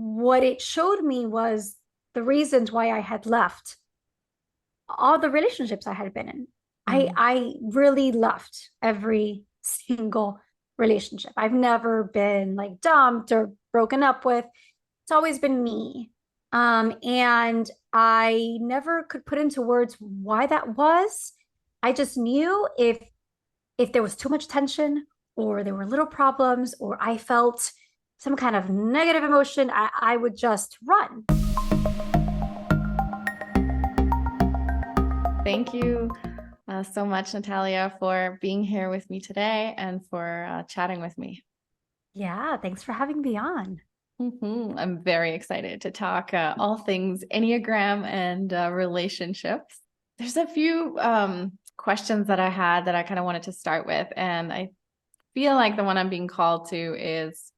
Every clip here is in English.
what it showed me was the reasons why I had left all the relationships I had been in. I really loved every single relationship. I've never been like dumped or broken up with. It's always been me. And I never could put into words why that was. I just knew if there was too much tension or there were little problems or I felt some kind of negative emotion, I would just run. Thank you so much, Natalia, for being here with me today and for chatting with me. Yeah, thanks for having me on. I'm very excited to talk all things Enneagram and relationships. There's a few questions that I had that I kind of wanted to start with, and I feel like the one I'm being called to is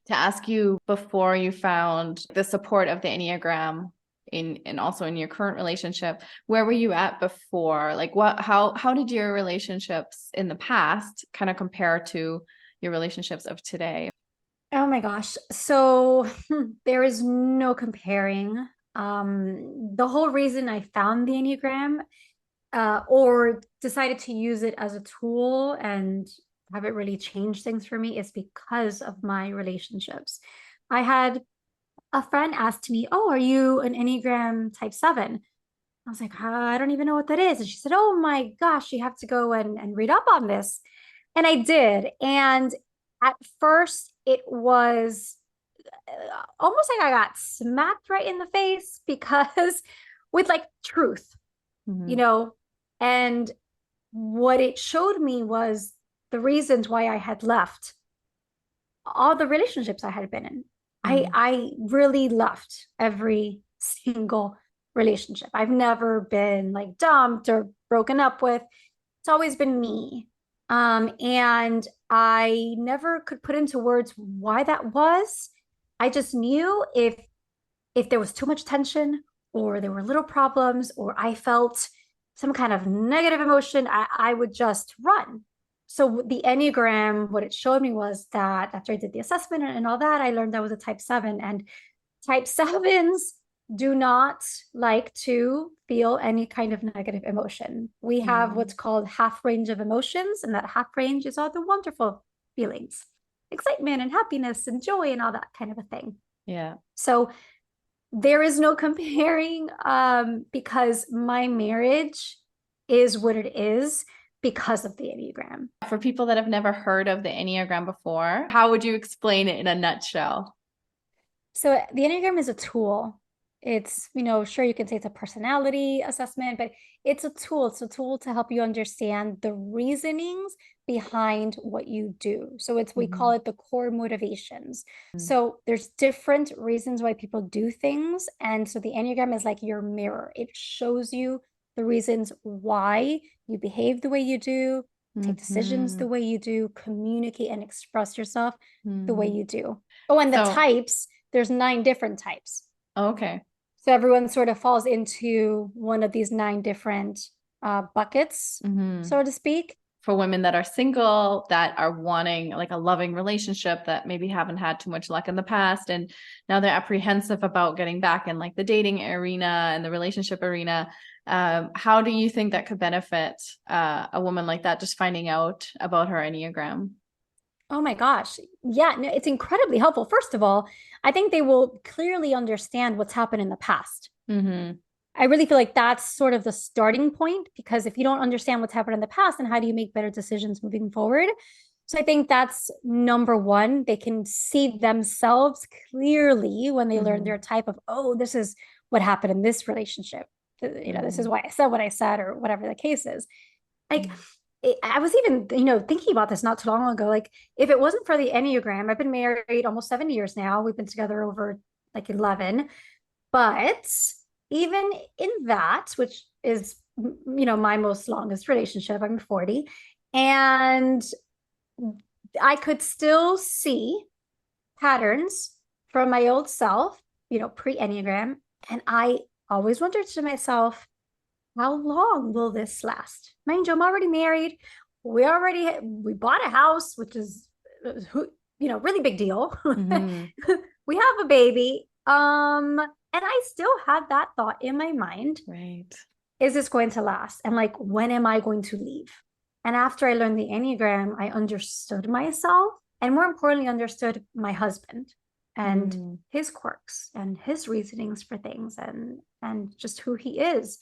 to ask you, before you found the support of the Enneagram and also in your current relationship, where were you at before? Like how did your relationships in the past kind of compare to your relationships of today? Oh my gosh. So there is no comparing. The whole reason I found the Enneagram or decided to use it as a tool and have it really change things for me is because of my relationships. I had a friend asked me, "Oh, are you an Enneagram type 7?" I was like, I don't even know what that is. And she said, "Oh my gosh, you have to go and read up on this." And I did. And at first, it was almost like I got smacked right in the face because with like truth, you Mm-hmm. know, and what it showed me was the reasons why I had left all the relationships I had been in. I really loved every single relationship. I've never been like dumped or broken up with. It's always been me. And I never could put into words why that was. I just knew if there was too much tension or there were little problems or I felt some kind of negative emotion, I would just run. So the Enneagram, what it showed me was that after I did the assessment and all that, I learned I was a type 7. And type 7s do not like to feel any kind of negative emotion. We have what's called half range of emotions, and that half range is all the wonderful feelings, excitement and happiness and joy and all that kind of a thing. Yeah. So there is no comparing because my marriage is what it is because of the Enneagram. For people that have never heard of the Enneagram before, how would you explain it in a nutshell? So the Enneagram is a tool. It's, sure you can say it's a personality assessment, but it's a tool. It's a tool to help you understand the reasonings behind what you do. So we call it the core motivations. So there's different reasons why people do things. And so the Enneagram is like your mirror. It shows you the reasons why you behave the way you do, take decisions the way you do, communicate and express yourself the way you do. Oh, and the types, there's 9 different types. Okay. So everyone sort of falls into one of these 9 different buckets, so to speak. For women that are single, that are wanting like a loving relationship, that maybe haven't had too much luck in the past, and now they're apprehensive about getting back in like the dating arena and the relationship arena. How do you think that could benefit a woman like that, just finding out about her Enneagram? Oh my gosh. Yeah, no, it's incredibly helpful. First of all, I think they will clearly understand what's happened in the past. I really feel like that's sort of the starting point, because if you don't understand what's happened in the past, then how do you make better decisions moving forward? So I think that's number one. They can see themselves clearly when they learn their type of, oh, this is what happened in this relationship. This is why I said what I said, or whatever the case is. Like, I was even, thinking about this not too long ago. Like, if it wasn't for the Enneagram, I've been married almost 7 years now. We've been together over like 11. But even in that, which is, my most longest relationship, I'm 40, and I could still see patterns from my old self, pre-Enneagram. And I always wondered to myself, how long will this last? Mind you, I'm already married. We bought a house, which is, really big deal. we have a baby. And I still had that thought in my mind. Right. Is this going to last? And like, when am I going to leave? And after I learned the Enneagram, I understood myself and more importantly, understood my husband and his quirks and his reasonings for things and just who he is.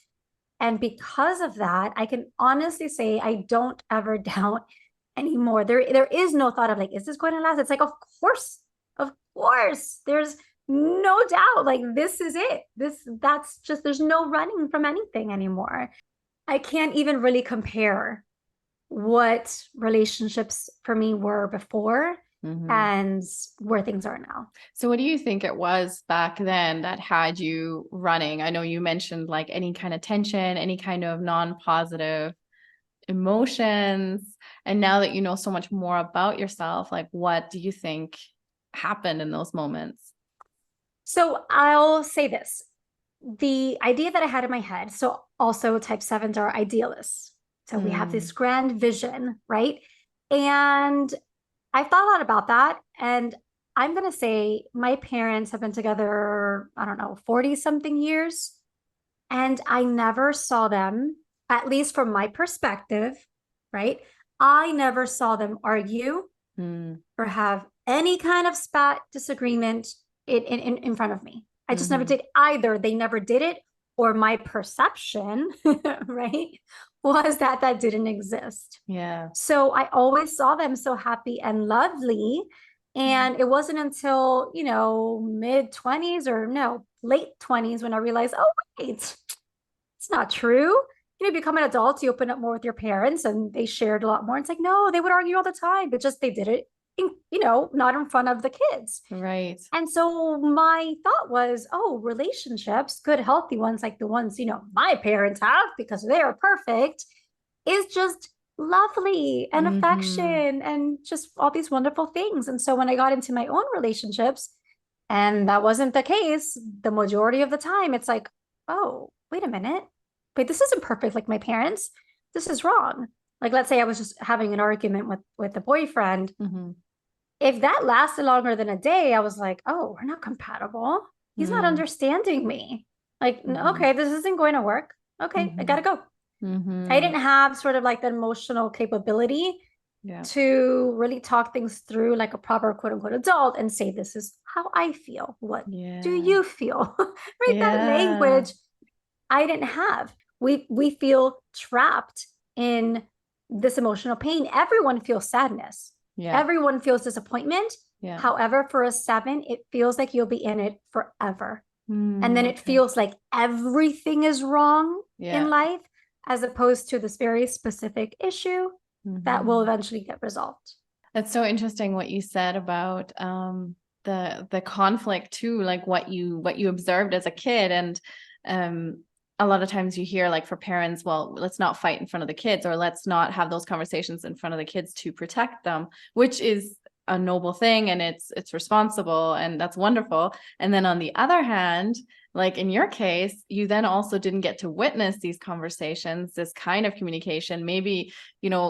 And because of that, I can honestly say I don't ever doubt anymore. There is no thought of like, is this going to last? It's like, of course. There's no doubt. Like, this is it. That's just, there's no running from anything anymore. I can't even really compare what relationships for me were before and where things are now. So what do you think it was back then that had you running? I know you mentioned like any kind of tension, any kind of non-positive emotions. And now that you know so much more about yourself, like what do you think happened in those moments? So I'll say this. The idea that I had in my head, so also type 7s are idealists. So we have this grand vision, right? And I've thought a lot about that. And I'm going to say my parents have been together, I don't know, 40 something years. And I never saw them, at least from my perspective, right? I never saw them argue or have any kind of spat disagreement in front of me. I just never did either. They never did it, or my perception, right, was that that didn't exist. Yeah. So I always saw them so happy and lovely. And it wasn't until, mid 20s or no, late 20s when I realized, oh, wait, it's not true. You become an adult, you open up more with your parents and they shared a lot more. It's like, no, they would argue all the time, but just they did it, not in front of the kids. Right. And so my thought was, oh, relationships, good, healthy ones like the ones, my parents have because they are perfect, is just lovely and affection and just all these wonderful things. And so when I got into my own relationships, and that wasn't the case the majority of the time, it's like, oh, wait a minute. Wait, this isn't perfect like my parents. This is wrong. Like, let's say I was just having an argument with a boyfriend. If that lasted longer than a day, I was like, oh, we're not compatible. He's not understanding me. Like, okay, this isn't going to work. Okay, I gotta go. I didn't have sort of like the emotional capability to really talk things through like a proper quote unquote adult and say, this is how I feel. What do you feel? Right? That language I didn't have. We feel trapped in this emotional pain. Everyone feels sadness. Everyone feels disappointment. However, for a 7, it feels like you'll be in it forever. And then it feels like everything is wrong in life, as opposed to this very specific issue that will eventually get resolved. That's so interesting what you said about the conflict too, like what you observed as a kid. And a lot of times you hear like for parents, well, let's not fight in front of the kids, or let's not have those conversations in front of the kids to protect them, which is a noble thing and it's responsible and that's wonderful. And then on the other hand, like in your case, you then also didn't get to witness these conversations, this kind of communication, maybe,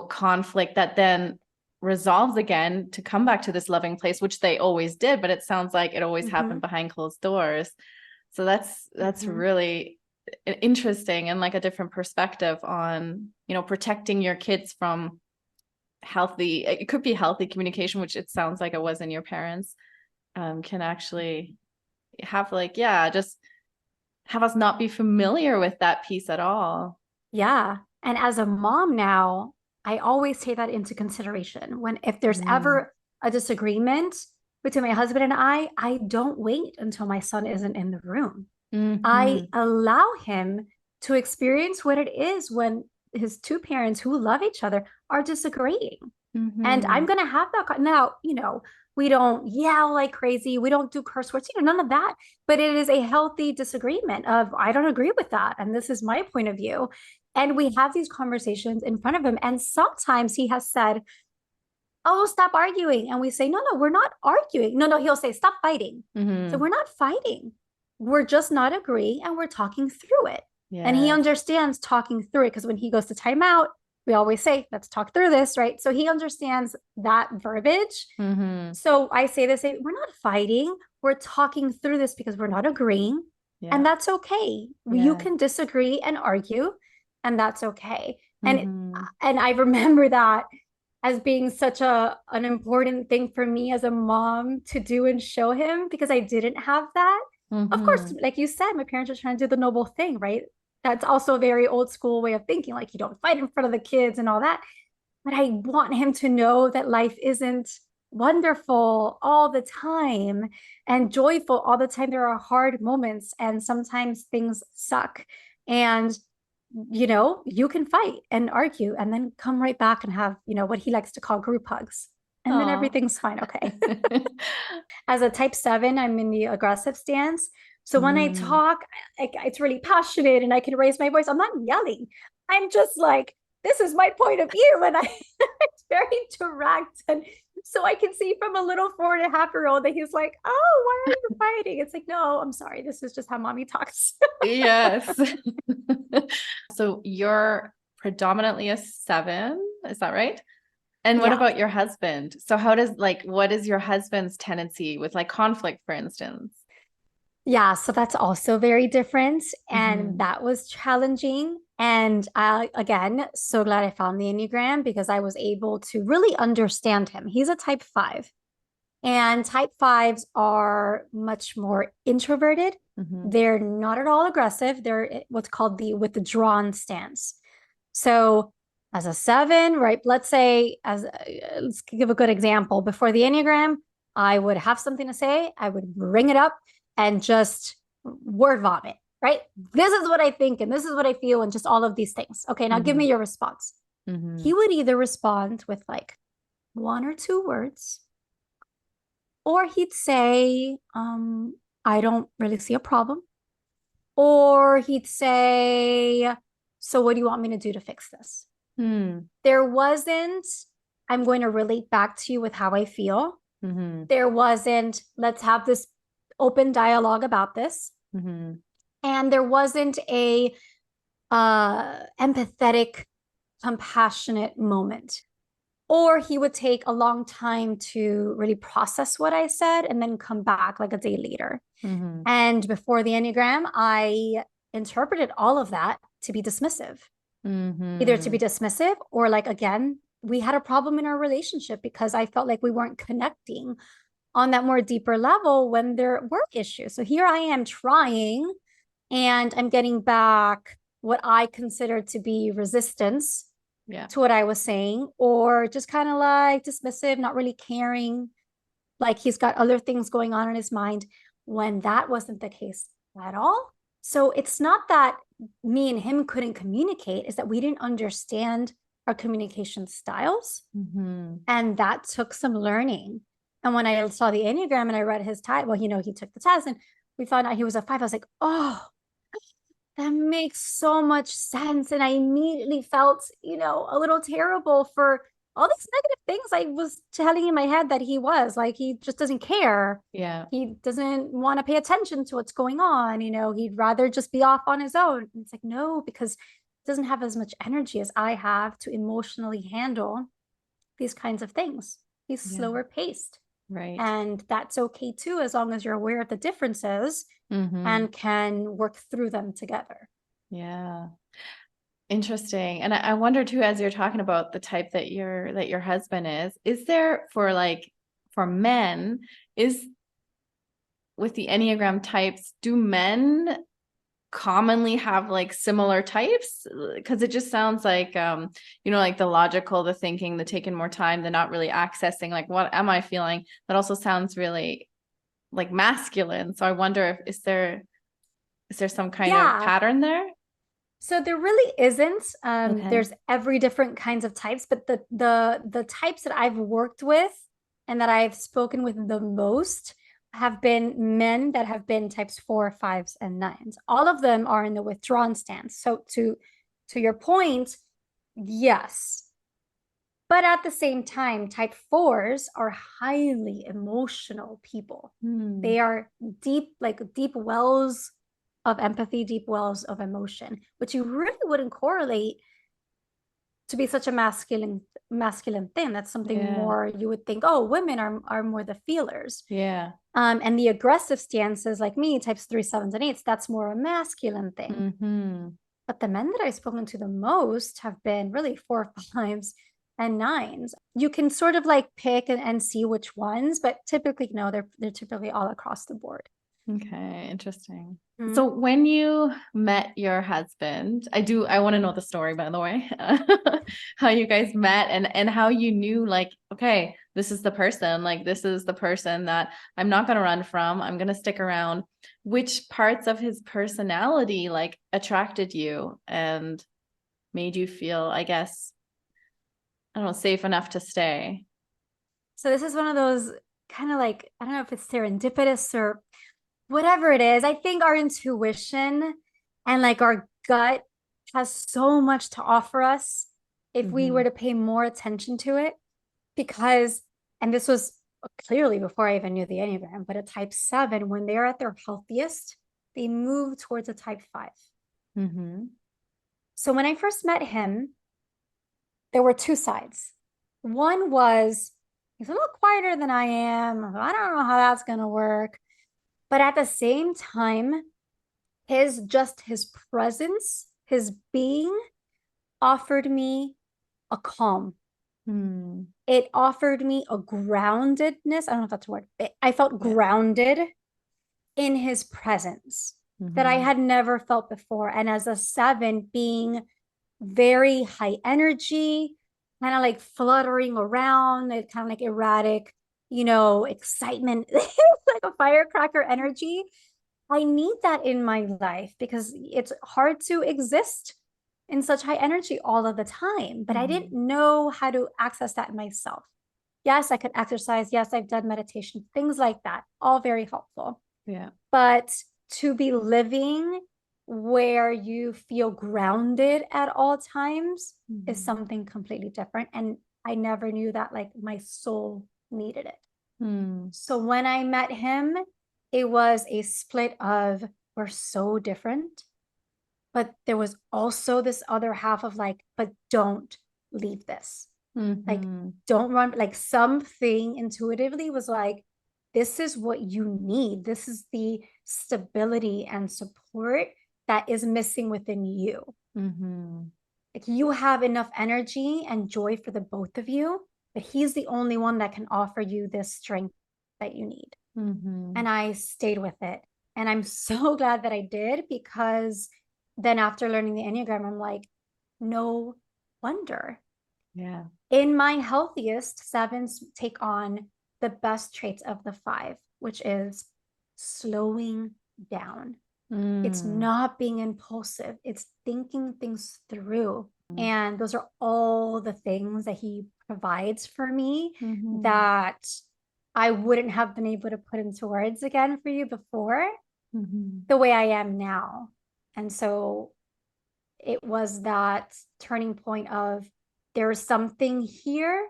conflict that then resolves again to come back to this loving place, which they always did, but it sounds like it always happened behind closed doors. So that's really interesting and like a different perspective on, protecting your kids from it could be healthy communication, which it sounds like it was in your parents, can actually have just have us not be familiar with that piece at all. Yeah. And as a mom now, I always take that into consideration if there's ever a disagreement between my husband and I don't wait until my son isn't in the room. I allow him to experience what it is when his two parents who love each other are disagreeing. And I'm going to have that. Now, we don't yell like crazy. We don't do curse words, none of that. But it is a healthy disagreement of, I don't agree with that. And this is my point of view. And we have these conversations in front of him. And sometimes he has said, oh, stop arguing. And we say, no, we're not arguing. No, he'll say, stop fighting. So we're not fighting. We're just not agreeing and we're talking through it. And he understands talking through it because when he goes to timeout, we always say, let's talk through this, right? So he understands that verbiage. Mm-hmm. So I say this, we're not fighting, we're talking through this because we're not agreeing. Yeah. And that's okay. You Yeah. can disagree and argue, and that's okay. Mm-hmm. And I remember that as being such an important thing for me as a mom to do and show him, because I didn't have that. Of course, Mm-hmm. like you said, my parents are trying to do the noble thing, right? That's also a very old school way of thinking, like you don't fight in front of the kids and all that. But I want him to know that life isn't wonderful all the time and joyful all the time. There are hard moments and sometimes things suck. And, you can fight and argue and then come right back and have, what he likes to call group hugs. And then Oh. everything's fine. Okay. As a type 7, I'm in the aggressive stance. So when I talk, it's really passionate and I can raise my voice. I'm not yelling. I'm just like, this is my point of view. And it's very direct. And so I can see from a little 4.5-year-old that he's like, oh, why are you fighting? It's like, no, I'm sorry. This is just how mommy talks. Yes. So you're predominantly a 7, is that right? And what Yeah. about your husband? So what is your husband's tendency with like conflict, for instance? Yeah, so that's also very different. And Mm-hmm. that was challenging. And again, so glad I found the Enneagram because I was able to really understand him. He's a type 5, and type 5s are much more introverted. Mm-hmm. They're not at all aggressive. They're what's called the withdrawn stance. So, as a 7, right? Let's give a good example. Before the Enneagram, I would have something to say, I would bring it up and just word vomit, right? This is what I think and this is what I feel and just all of these things. Okay, now give Mm-hmm. me your response. Mm-hmm. He would either respond with like 1 or 2 words, or he'd say, I don't really see a problem. Or he'd say, so what do you want me to do to fix this? Mm-hmm. There wasn't, I'm going to relate back to you with how I feel. Mm-hmm. There wasn't, let's have this open dialogue about this. Mm-hmm. And there wasn't a empathetic, compassionate moment. Or he would take a long time to really process what I said and then come back like a day later. Mm-hmm. And before the Enneagram, I interpreted all of that to be dismissive, either to Mm-hmm. be dismissive or like, again, we had a problem in our relationship because I felt like we weren't connecting on that more deeper level when there were issues. So here I am trying and I'm getting back what I consider to be resistance Yeah. to what I was saying, or just kind of like dismissive, not really caring, like he's got other things going on in his mind, when that wasn't the case at all. So it's not that me and him couldn't communicate, is that we didn't understand our communication styles. Mm-hmm. And that took some learning. And when I saw the Enneagram and I read his type, well, he took the test and we found out he was a 5. I was like, oh, that makes so much sense. And I immediately felt, a little terrible for all these negative things I was telling in my head that he was. Like, he just doesn't care. Yeah. He doesn't want to pay attention to what's going on. He'd rather just be off on his own. And it's like, no, because he doesn't have as much energy as I have to emotionally handle these kinds of things. He's Yeah. slower paced. Right. And that's okay too, as long as you're aware of the differences Mm-hmm. and can work through them together. Yeah. Interesting. And I wonder too, as you're talking about the type that your husband is there for men, is with the Enneagram types, do men commonly have like similar types? Because it just sounds like like the logical, the thinking, the taking more time, the not really accessing, like, what am I feeling? That also sounds really like masculine. So I wonder if is there some kind of Yeah. pattern there? So there really isn't. Okay. There's every different kinds of types, but the types that I've worked with and that I've spoken with the most have been men that have been types 4, 5s, and 9s. All of them are in the withdrawn stance. So to your point, yes. But at the same time, type 4s are highly emotional people. Hmm. They are deep wells of empathy, deep wells of emotion, which you really wouldn't correlate to be such a masculine thing. That's something Yeah. more you would think, oh, women are more the feelers. Yeah. And the aggressive stances like me, types 3, 7s, and 8s, that's more a masculine thing. Mm-hmm. But the men that I've spoken to the most have been really 4, 5s, and 9s. You can sort of like pick and see which ones, but typically, no, they're typically all across the board. Okay, interesting. Mm-hmm. So when you met your husband, I want to know the story, by the way, how you guys met and how you knew like, okay, this is the person, like this is the person that I'm not going to run from. I'm going to stick around. Which parts of his personality like attracted you and made you feel, I guess, I don't know, safe enough to stay? So this is one of those kind of like, I don't know if it's serendipitous or whatever it is. I think our intuition and like our gut has so much to offer us if we were to pay more attention to it. Because, and this was clearly before I even knew the Enneagram, but a type 7, when they're at their healthiest, they move towards a type 5. Mm-hmm. So when I first met him, there were two sides. One was, he's a little quieter than I am. I don't know how that's going to work. But at the same time, his presence, his being offered me a calm. Mm. It offered me a groundedness. I don't know if that's a word. I felt grounded in his presence that I had never felt before. And as a 7, being very high energy, kind of like fluttering around, kind of like erratic, excitement, like a firecracker energy. I need that in my life because it's hard to exist in such high energy all of the time. But I didn't know how to access that in myself. Yes, I could exercise. Yes, I've done meditation, things like that, all very helpful. Yeah. But to be living where you feel grounded at all times is something completely different. And I never knew that like my soul needed it. So when I met him, it was a split of we're so different, but there was also this other half of like, but don't leave this. Like, don't run. Like something intuitively was like, this is what you need. This is the stability and support that is missing within you. Like you have enough energy and joy for the both of you, but he's the only one that can offer you this strength that you need. And I stayed with it. And I'm so glad that I did, because then after learning the Enneagram, I'm like, no wonder. Yeah. In my healthiest, 7s take on the best traits of the 5, which is slowing down. It's not being impulsive. It's thinking things through. And those are all the things that he provides for me that I wouldn't have been able to put into words again for you before the way I am now. And so it was that turning point of there's something here.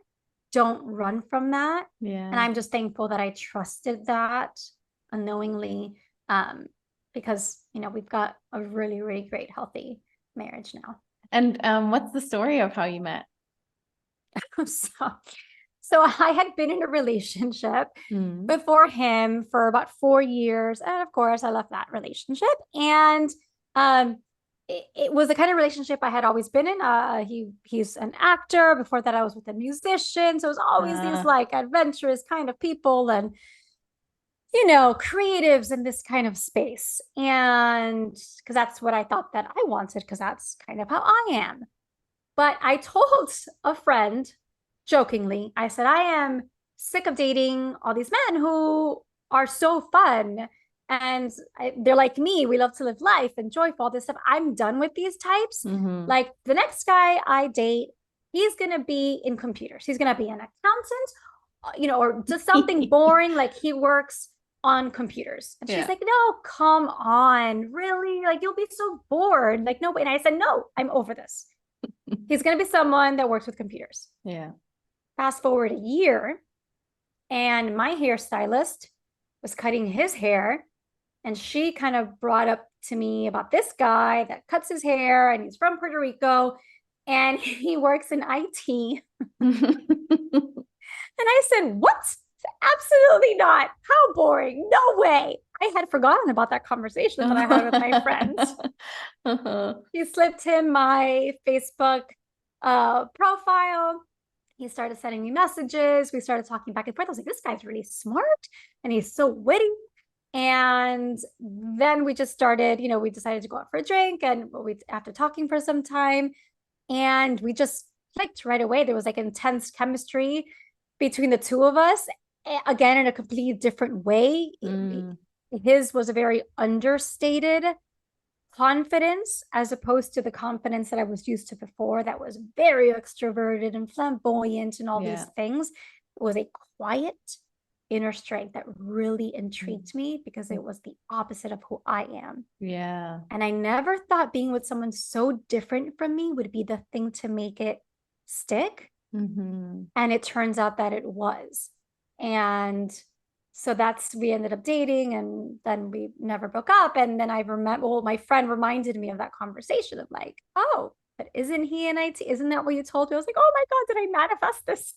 Don't run from that. Yeah. And I'm just thankful that I trusted that unknowingly, because, we've got a really, really great, healthy marriage now. And what's the story of how you met? So I had been in a relationship before him for about 4 years. And of course, I left that relationship. And it was the kind of relationship I had always been in. He's an actor. Before that, I was with a musician. So it was always these like adventurous kind of people and, creatives in this kind of space. And because that's what I thought that I wanted, because that's kind of how I am. But I told a friend jokingly, I said, I am sick of dating all these men who are so fun. And they're like me. We love to live life and joyful, all this stuff. I'm done with these types. Like the next guy I date, he's going to be in computers. He's going to be an accountant, or just something boring. Like he works on computers. And she's like, no, come on, really? Like you'll be so bored. Like, no. And I said, no, I'm over this. He's going to be someone that works with computers. Yeah. Fast forward a year, and my hairstylist was cutting his hair, and she kind of brought up to me about this guy that cuts his hair, and he's from Puerto Rico. and he works in IT. And I said, what? Absolutely not. How boring. No way. I had forgotten about that conversation that I had with my friend. He slipped him my Facebook profile. He started sending me messages. We started talking back and forth. I was like, this guy's really smart and he's so witty. And then we just started, we decided to go out for a drink, and after talking for some time, and we just clicked right away. There was like intense chemistry between the two of us, again, in a completely different way. His was a very understated confidence, as opposed to the confidence that I was used to before, that was very extroverted and flamboyant and all these things. It was a quiet inner strength that really intrigued me, because it was the opposite of who I am. Yeah. And I never thought being with someone so different from me would be the thing to make it stick. And it turns out that it was. And so we ended up dating, and then we never broke up. And then I remember, my friend reminded me of that conversation of like, oh, but isn't he in IT? Isn't that what you told me? I was like, oh my God, did I manifest this?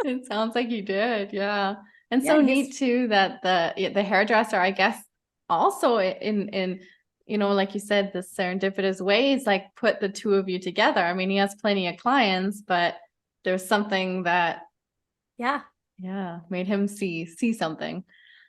It sounds like you did. Yeah. And so neat too, that the hairdresser, I guess, also in like you said, the serendipitous ways, like put the two of you together. I mean, he has plenty of clients, but there's something that made him see something.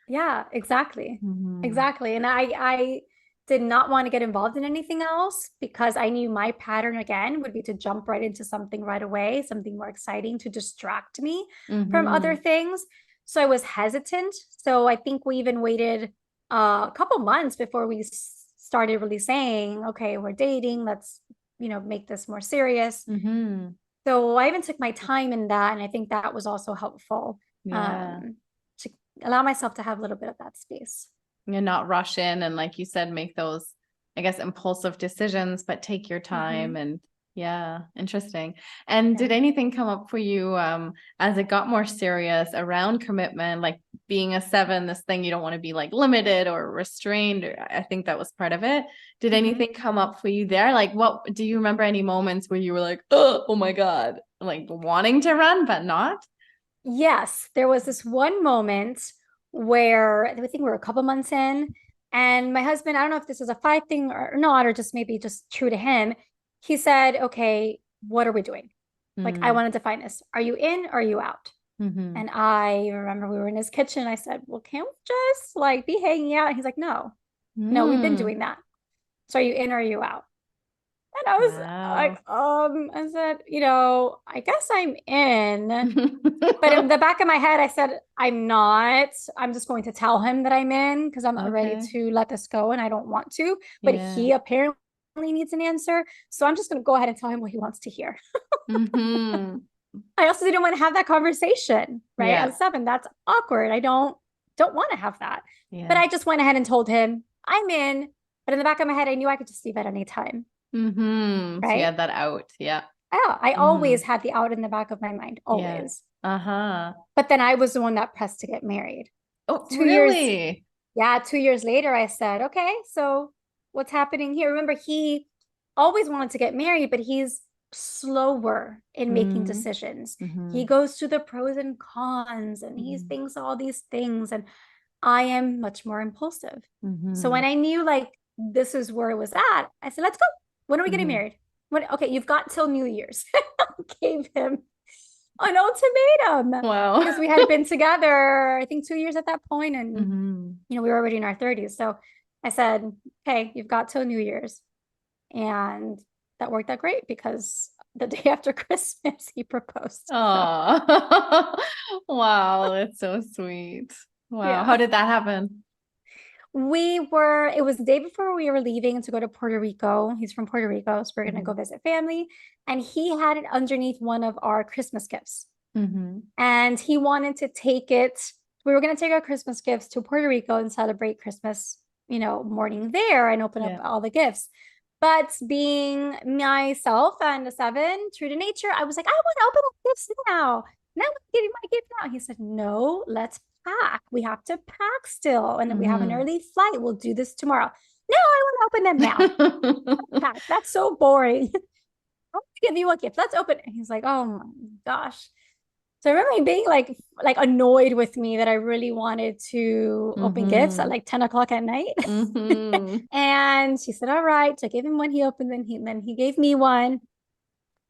Yeah, exactly. Exactly. And I did not want to get involved in anything else, because I knew my pattern again would be to jump right into something right away, something more exciting to distract me from other things. So I was hesitant. So I think we even waited a couple months before we started really saying, okay, we're dating, let's, make this more serious. So I even took my time in that. And I think that was also helpful to allow myself to have a little bit of that space. And not rush in and, like you said, make those, I guess, impulsive decisions, but take your time. And interesting. And did anything come up for you as it got more serious around commitment, like being a 7, this thing you don't want to be like limited or restrained? I think that was part of it. Did anything come up for you there? Like, what do you remember any moments where you were like, oh my God, like wanting to run, but not? Yes, there was this one moment where I think we were a couple months in, and my husband, I don't know if this is a fight thing or not, or just maybe just true to him, he said, okay, what are we doing? Like, I want to define this. Are you in or are you out? And I remember we were in his kitchen. I said, well, can't we just like be hanging out? And he's like, no, we've been doing that. So are you in or are you out? And I was like, I said, I guess I'm in. But in the back of my head, I said, I'm not. I'm just going to tell him that I'm in, because I'm not ready to let this go and I don't want to. But he apparently needs an answer. So I'm just going to go ahead and tell him what he wants to hear. I also didn't want to have that conversation, right? At 7, that's awkward. I don't want to have that. But I just went ahead and told him I'm in. But in the back of my head, I knew I could just leave at any time. Right? So you had that out. Yeah. I always had the out in the back of my mind, always. But then I was the one that pressed to get married. Oh, 2 really? Years, 2 years later, I said, okay, so what's happening here? Remember, he always wanted to get married, but he's slower in making decisions. He goes through the pros and cons, and he thinks all these things. And I am much more impulsive. So when I knew like this is where it was at, I said, let's go. When are we getting married? Okay, you've got till New Year's. Gave him an ultimatum. Wow. Because we had been together, I think 2 years at that point, and we were already in our 30s. So I said, okay, you've got till New Year's. And that worked out great, because the day after Christmas he proposed. Oh, wow, that's so sweet. Wow. How did that happen? It was the day before we were leaving to go to Puerto Rico. He's from Puerto Rico, so we're going to go visit family. And he had it underneath one of our Christmas gifts. And he wanted to take it. We were going to take our Christmas gifts to Puerto Rico and celebrate Christmas, morning there, and open up all the gifts. But being myself and a 7, true to nature, I was like, I want to open up gifts now. Now I'm getting my gift now. He said, no, let's pack. We have to pack still. And we have an early flight. We'll do this tomorrow. No, I want to open them now. God, that's so boring. I'll give you a gift. Let's open it. He's like, oh my gosh. So I remember him being like annoyed with me that I really wanted to open gifts at like 10 o'clock at night. And she said, all right. So I gave him one. He opened, then he gave me one.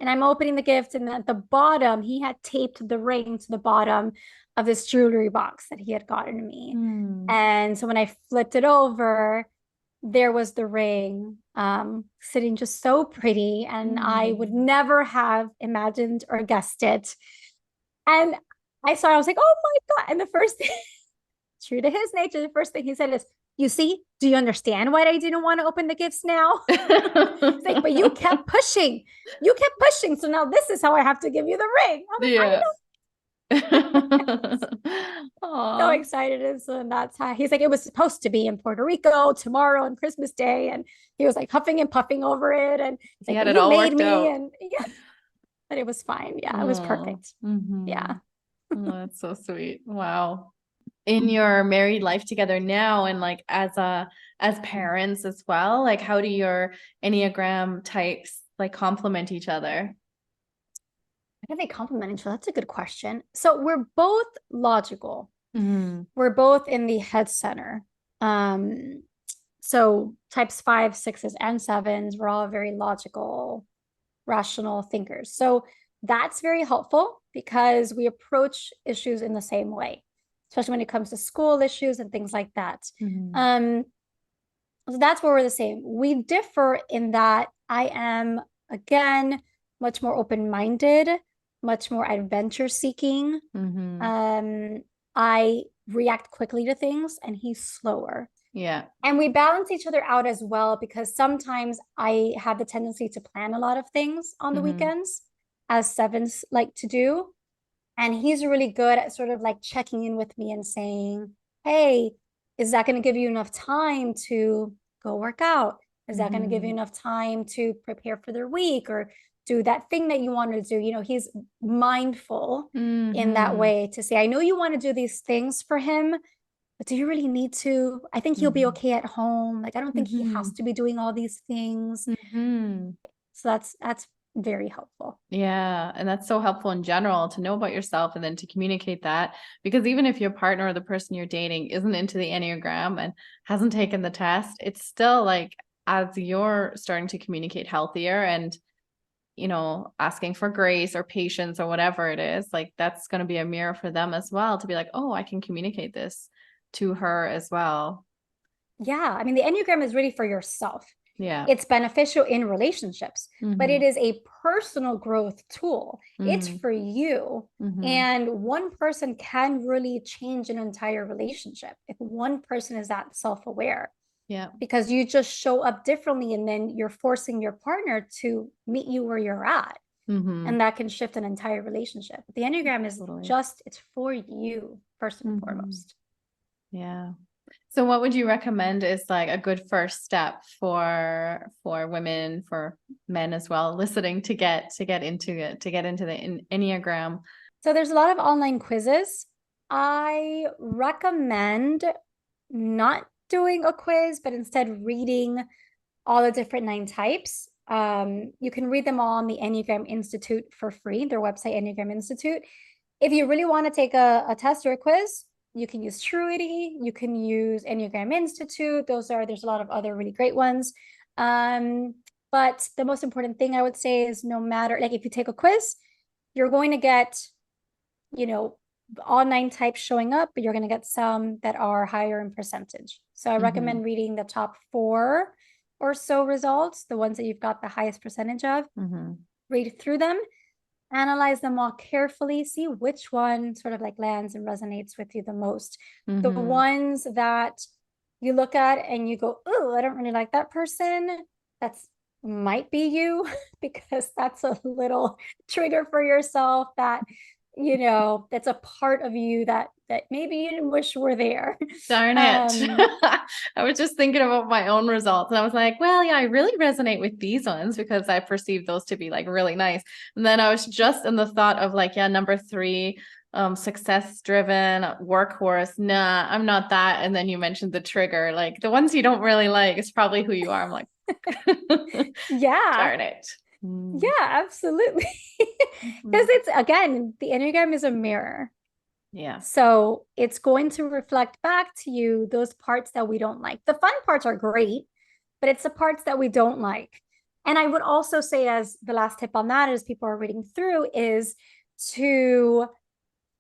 And I'm opening the gift. And at the bottom, he had taped the ring to the bottom of this jewelry box that he had gotten me. And so when I flipped it over, there was the ring sitting just so pretty. And I would never have imagined or guessed it. And I was like, oh my God. And the first thing, true to his nature, the first thing he said is, you see, do you understand why I didn't want to open the gifts now? He's like, but you kept pushing. You kept pushing. So now this is how I have to give you the ring. I'm like, so excited. And so that's how he's like, it was supposed to be in Puerto Rico tomorrow and Christmas Day. And he was like huffing and puffing over it. And he had it all worked out. And yeah, but it was fine. Yeah, it was perfect. Yeah. Oh, that's so sweet. Wow. In your married life together now, and like as parents as well, like how do your Enneagram types like complement each other? How do they complement each other? That's a good question. So we're both logical. We're both in the head center. So types 5, 6s, and 7s, we're all very logical, rational thinkers. So that's very helpful because we approach issues in the same way, especially when it comes to school issues and things like that. So that's where we're the same. We differ in that I am, again, much more open-minded, much more adventure seeking. I react quickly to things and he's slower. Yeah. And we balance each other out as well, because sometimes I have the tendency to plan a lot of things on the weekends, as 7s like to do. And he's really good at sort of like checking in with me and saying, hey, is that going to give you enough time to go work out? Is that going to give you enough time to prepare for their week or do that thing that you want to do? You know, he's mindful in that way to say, I know you want to do these things for him, but do you really need to? I think he'll be okay at home. Like, I don't think he has to be doing all these things. So that's very helpful. Yeah. And that's so helpful in general to know about yourself and then to communicate that, because even if your partner or the person you're dating isn't into the Enneagram and hasn't taken the test, it's still like, as you're starting to communicate healthier and, you know, asking for grace or patience or whatever it is, like that's going to be a mirror for them as well to be like, oh, I can communicate this to her as well. Yeah. I mean, the Enneagram is really for yourself. Yeah. It's beneficial in relationships, but it is a personal growth tool. It's for you. And one person can really change an entire relationship if one person is that self-aware. Yeah. Because you just show up differently and then you're forcing your partner to meet you where you're at. And that can shift an entire relationship. The Enneagram is just, it's for you first and foremost. Yeah. So what would you recommend is like a good first step for women, for men as well, listening to get into it, to get into the Enneagram? So there's a lot of online quizzes. I recommend not doing a quiz, but instead reading all the different 9 types. You can read them all on the Enneagram Institute for free, their website, Enneagram Institute. If you really want to take a test or a quiz, you can use Truity, you can use Enneagram Institute. There's a lot of other really great ones. But the most important thing I would say is no matter, like if you take a quiz, you're going to get, you know, all 9 types showing up, but you're going to get some that are higher in percentage. So I recommend reading the top 4 or so results, the ones that you've got the highest percentage of. Read through them, analyze them all carefully, see which one sort of like lands and resonates with you the most. The ones that you look at and you go, oh, I don't really like that person, that's might be you, because that's a little trigger for yourself that, you know, that's a part of you that maybe you didn't wish were there. Darn it. I was just thinking about my own results and I was like, well, yeah, I really resonate with these ones because I perceive those to be like really nice. And then I was just in the thought of like, yeah, number 3, success driven, workhorse. Nah, I'm not that. And then you mentioned the trigger, like the ones you don't really like is probably who you are. I'm like, Yeah. darn it. Yeah, absolutely. Because Mhm. it's, again, the Enneagram is a mirror. Yeah. So it's going to reflect back to you those parts that we don't like. The fun parts are great, but it's the parts that we don't like. And I would also say, as the last tip on that, as people are reading through, is to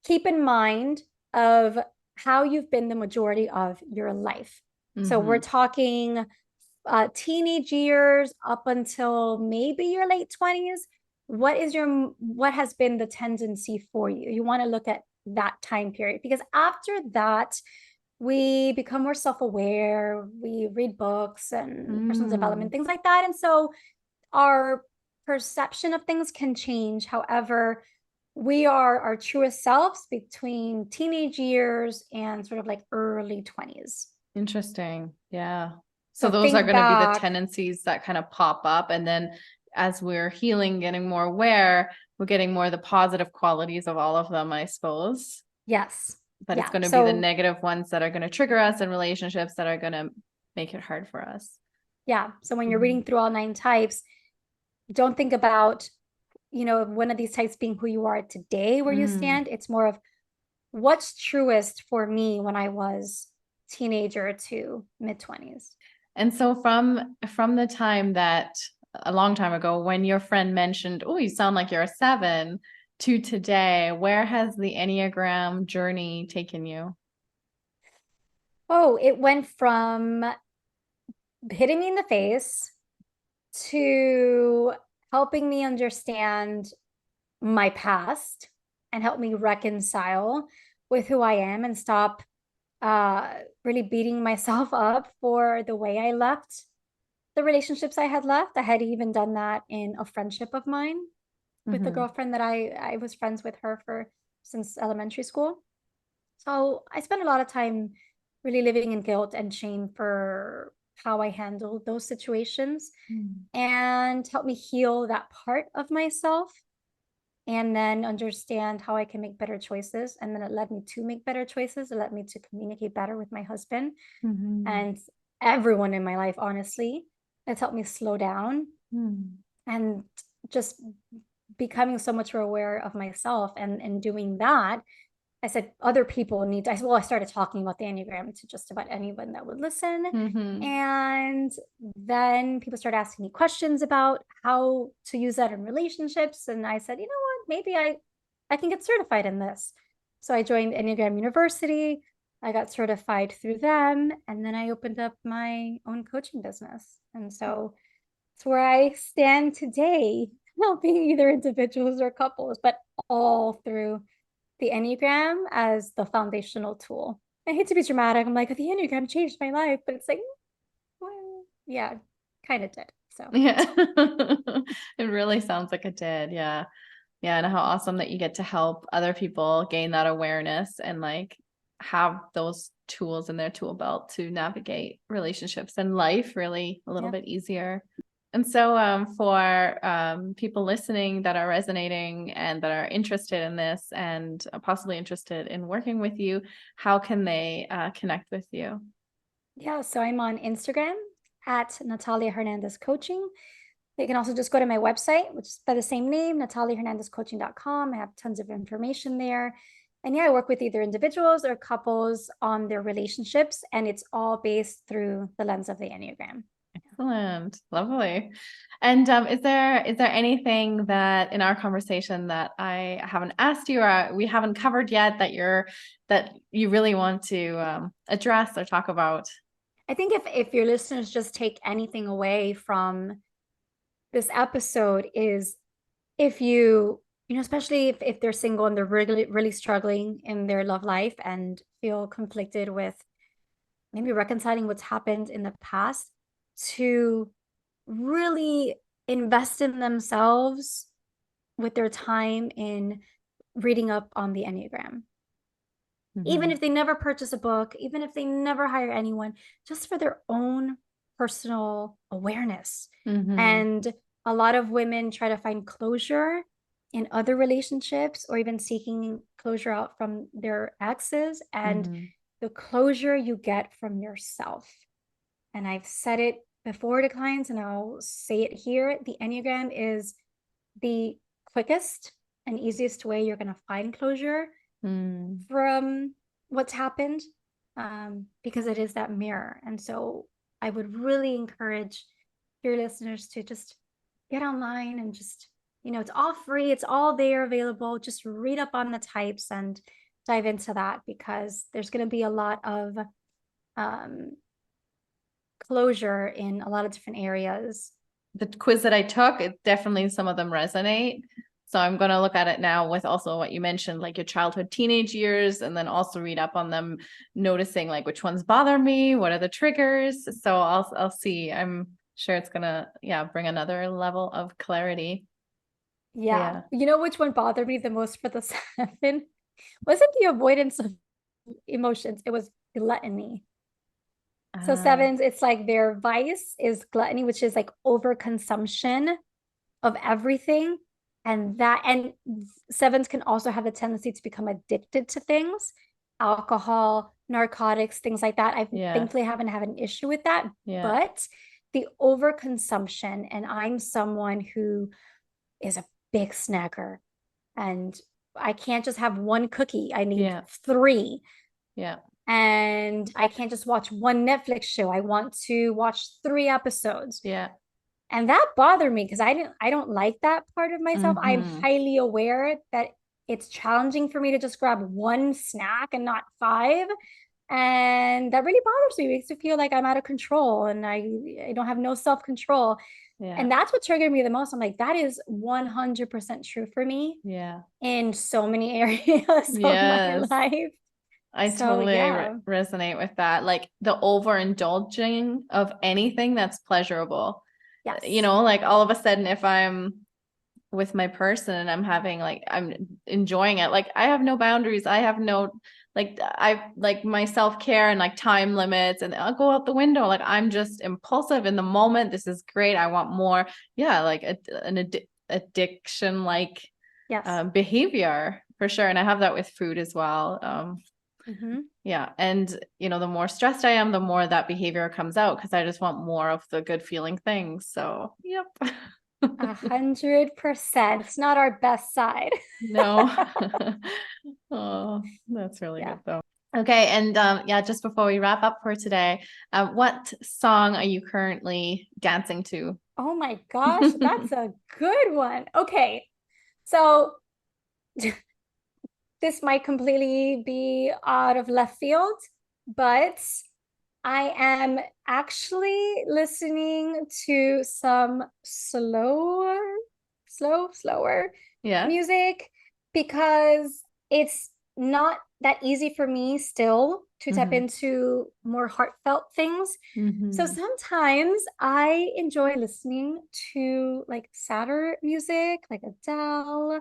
keep in mind of how you've been the majority of your life. So we're talking teenage years up until maybe your late 20s. What has been the tendency for you? You want to look at that time period, because after that, we become more self-aware. We read books and personal development, things like that. And so our perception of things can change. However, we are our truest selves between teenage years and sort of like early 20s. Interesting. Yeah. So So those are think going to be the back. tendencies that kind of pop up. And then as we're healing, getting more aware, we're getting more of the positive qualities of all of them, I suppose. Yes. But it's Yeah. going to be the So, negative ones that are going to trigger us in relationships that are going to make it hard for us. yeah. So when you're reading through all 9 types, don't think about, one of these types being who you are today, where you Mm. stand. It's more of what's truest for me when I was teenager to mid 20s. And so from the time that a long time ago, when your friend mentioned, oh, you sound like you're a 7, to today, where has the Enneagram journey taken you? Oh, it went from hitting me in the face to helping me understand my past and help me reconcile with who I am and stop really beating myself up for the way I left the relationships I had left. I had even done that in a friendship of mine with the girlfriend that I was friends with her for since elementary school. So I spent a lot of time really living in guilt and shame for how I handled those situations, Mm. and help me heal that part of myself, and then understand how I can make better choices. And then it led me to make better choices. It led me to communicate better with my husband Mhm. and everyone in my life, honestly. It's helped me slow down Mm. and just becoming so much more aware of myself. And doing that, I said other people need to, I started talking about the Enneagram to just about anyone that would listen. Mhm. And then people started asking me questions about how to use that in relationships. And I said, you know what, maybe I can get certified in this. So I joined Enneagram University. I got certified through them. And then I opened up my own coaching business. And so it's where I stand today, helping either individuals or couples, but all through the Enneagram as the foundational tool. I hate to be dramatic. I'm like, the Enneagram changed my life, but it's like, well, yeah, kind of did. So, Yeah. It really sounds like it did. Yeah. Yeah. And how awesome that you get to help other people gain that awareness and like have those tools in their tool belt to navigate relationships and life really a little yeah. bit easier. And so for people listening that are resonating and that are interested in this and possibly interested in working with you, how can they connect with you? Yeah. So I'm on Instagram at Natalia Hernandez Coaching. They can also just go to my website, which is by the same name, nataliahernandezcoaching.com. I have tons of information there. And yeah, I work with either individuals or couples on their relationships, and it's all based through the lens of the Enneagram. Excellent. Lovely. And is there anything that in our conversation that I haven't asked you or we haven't covered yet that you really want to address or talk about? I think if your listeners just take anything away from this episode, is if especially if they're single and they're really, really struggling in their love life and feel conflicted with maybe reconciling what's happened in the past, to really invest in themselves with their time in reading up on the Enneagram. Even Mhm. if they never purchase a book, even if they never hire anyone, just for their own personal awareness. Mhm. And a lot of women try to find closure in other relationships or even seeking closure out from their exes, and the closure you get from yourself. And I've said it before to clients and I'll say it here. The Enneagram is the quickest and easiest way you're going to find closure from what's happened, because it is that mirror. And so I would really encourage your listeners to just get online and just, it's all free. It's all there available. Just read up on the types and dive into that, because there's going to be a lot of closure in a lot of different areas. The quiz that I took, it definitely, some of them resonate. So I'm going to look at it now with also what you mentioned, like your childhood, teenage years, and then also read up on them, noticing like which ones bother me, what are the triggers. So I'll see. I'm sure it's going to, bring another level of clarity. Yeah. You know which one bothered me the most for the 7? Wasn't the avoidance of emotions. It was gluttony. So 7s, it's like their vice is gluttony, which is like overconsumption of everything. And 7s can also have a tendency to become addicted to things, alcohol, narcotics, things like that. I thankfully haven't had an issue with that, but the overconsumption, and I'm someone who is a big snacker, and I can't just have one cookie. I need 3. Yeah. And I can't just watch one Netflix show. I want to watch 3 episodes. Yeah. And that bothered me because I don't like that part of myself. I'm highly aware that it's challenging for me to just grab one snack and not 5. And that really bothers me. It makes me feel like I'm out of control and I don't have no self-control. Yeah. And that's what triggered me the most. I'm like, that is 100% true for me. Yeah. In so many areas of my life. I totally resonate with that. Like the overindulging of anything that's pleasurable. Yes. Like all of a sudden, if I'm with my person and I'm enjoying it, like I have no boundaries. I have no, my self-care and like time limits, and I'll go out the window. Like I'm just impulsive in the moment. This is great. I want more. Yeah. Like an addiction, like behavior for sure. And I have that with food as well. Yeah. And, the more stressed I am, the more that behavior comes out because I just want more of the good feeling things. So, yep. 100%. It's not our best side. No. Oh, that's really good though. Okay. And just before we wrap up for today, what song are you currently dancing to? Oh my gosh, that's a good one. Okay. So this might completely be out of left field, but I am actually listening to some slower music because it's not that easy for me still to tap into more heartfelt things. So sometimes I enjoy listening to like sadder music, like Adele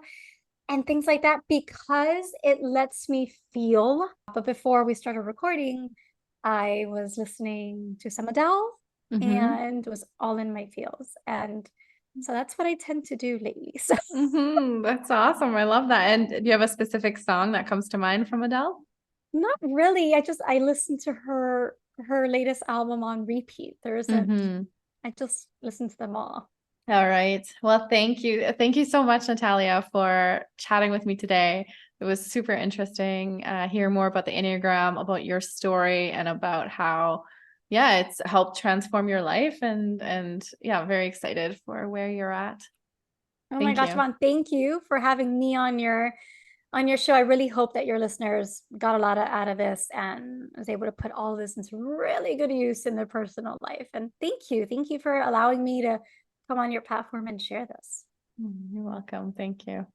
and things like that, because it lets me feel. But before we started recording, I was listening to some Adele and was all in my feels. And so that's what I tend to do lately. So that's awesome. I love that. And do you have a specific song that comes to mind from Adele? Not really. I listened to her latest album on repeat. There isn't, I just listened to them all. All right. Well, thank you. Thank you so much, Natalia, for chatting with me today. It was super interesting hear more about the Enneagram, about your story, and about how, it's helped transform your life. And very excited for where you're at. Oh my gosh, Yvonne, thank you for having me on your show. I really hope that your listeners got a lot out of this and was able to put all of this into really good use in their personal life. And thank you for allowing me to come on your platform and share this. You're welcome. Thank you.